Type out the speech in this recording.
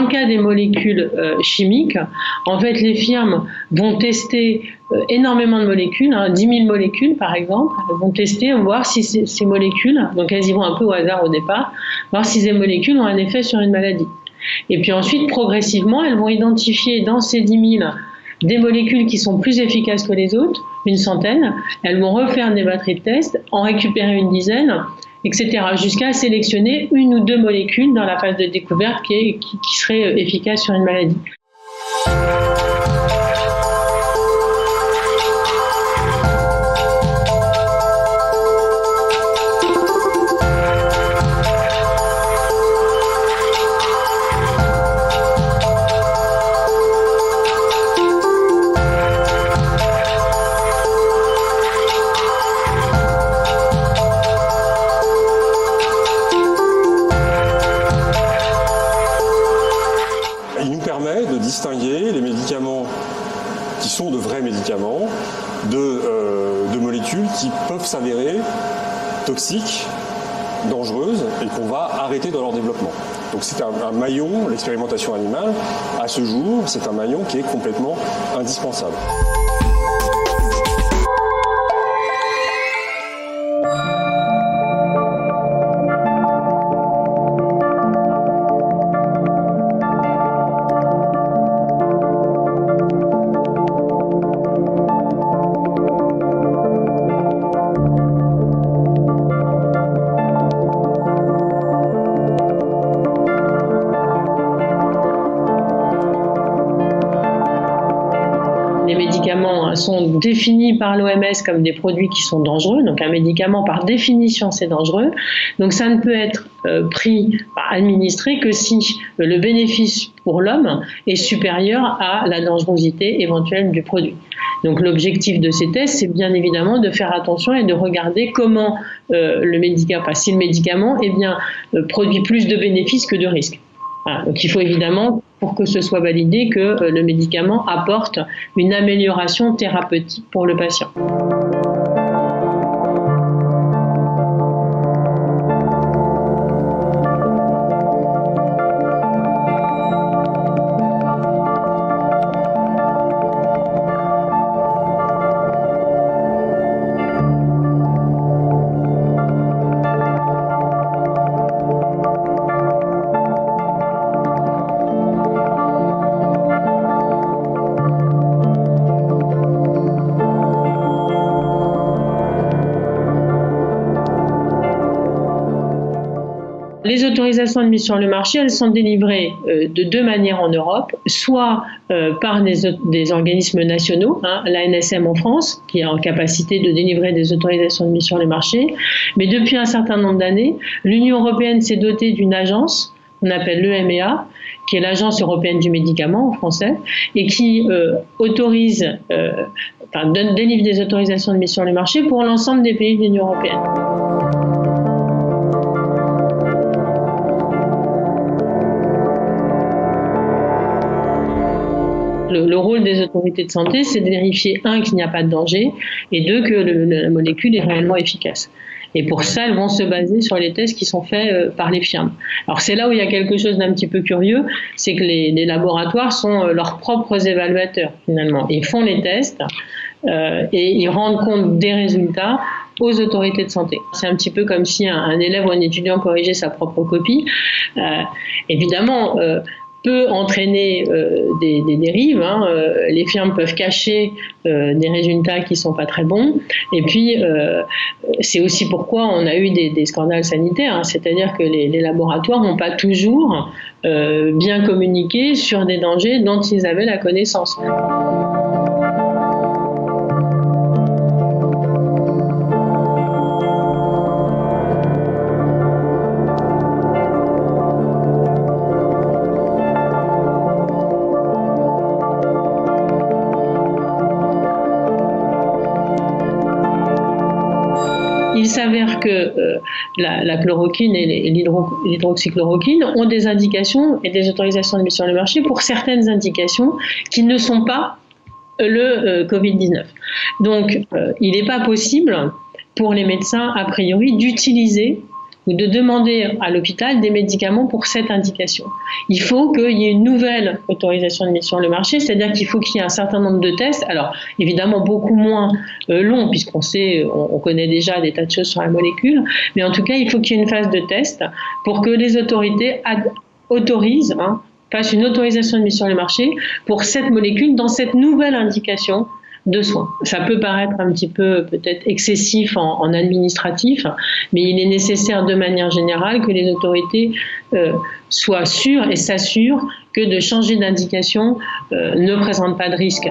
le cas des molécules chimiques, en fait, les firmes vont tester énormément de molécules, 10 000 molécules par exemple. Elles vont tester, voir si ces molécules, donc elles y vont un peu au hasard au départ, voir si ces molécules ont un effet sur une maladie. Et puis ensuite, progressivement, elles vont identifier dans ces 10 000 des molécules qui sont plus efficaces que les autres, une centaine. Elles vont refaire des batteries de tests, en récupérer une dizaine, etc., jusqu'à sélectionner une ou deux molécules dans la phase de découverte qui seraient efficaces sur une maladie. De distinguer les médicaments qui sont de vrais médicaments de molécules qui peuvent s'avérer toxiques, dangereuses et qu'on va arrêter dans leur développement. Donc c'est un maillon, l'expérimentation animale, à ce jour, c'est un maillon qui est complètement indispensable. Les médicaments sont définis par l'OMS comme des produits qui sont dangereux. Donc un médicament, par définition, c'est dangereux. Donc ça ne peut être administré que si le bénéfice pour l'homme est supérieur à la dangerosité éventuelle du produit. Donc l'objectif de ces tests, c'est bien évidemment de faire attention et de regarder comment le médicament, si le médicament produit plus de bénéfices que de risques. Voilà. Donc il faut évidemment, pour que ce soit validé, que le médicament apporte une amélioration thérapeutique pour le patient. Les autorisations de mise sur le marché, elles sont délivrées de deux manières en Europe, soit par des organismes nationaux, l'ANSM en France, qui est en capacité de délivrer des autorisations de mise sur le marché, mais depuis un certain nombre d'années, l'Union européenne s'est dotée d'une agence, qu'on appelle l'EMEA, qui est l'Agence européenne du médicament en français, et qui délivre des autorisations de mise sur le marché pour l'ensemble des pays de l'Union européenne. Le rôle des autorités de santé, c'est de vérifier, qu'il n'y a pas de danger, et deux, que la molécule est réellement efficace. Et pour ça, elles vont se baser sur les tests qui sont faits par les firmes. Alors c'est là où il y a quelque chose d'un petit peu curieux, c'est que les laboratoires sont leurs propres évaluateurs, finalement. Ils font les tests et ils rendent compte des résultats aux autorités de santé. C'est un petit peu comme si un élève ou un étudiant corrigeait sa propre copie. Évidemment, peut entraîner des dérives. Les firmes peuvent cacher des résultats qui sont pas très bons. Et puis, c'est aussi pourquoi on a eu des scandales sanitaires. C'est-à-dire que les laboratoires n'ont pas toujours bien communiqué sur des dangers dont ils avaient la connaissance. Il s'avère que la chloroquine et l'hydroxychloroquine ont des indications et des autorisations de mise sur le marché pour certaines indications qui ne sont pas le Covid-19. Donc, il n'est pas possible pour les médecins, a priori, d'utiliser ou de demander à l'hôpital des médicaments pour cette indication. Il faut qu'il y ait une nouvelle autorisation de mise sur le marché, c'est-à-dire qu'il faut qu'il y ait un certain nombre de tests, alors évidemment beaucoup moins longs, puisqu'on sait, on connaît déjà des tas de choses sur la molécule, mais en tout cas, il faut qu'il y ait une phase de test pour que les autorités autorisent, fassent une autorisation de mise sur le marché pour cette molécule dans cette nouvelle indication de soins. Ça peut paraître un petit peu peut-être excessif en administratif, mais il est nécessaire de manière générale que les autorités soient sûres et s'assurent que de changer d'indication ne présente pas de risque.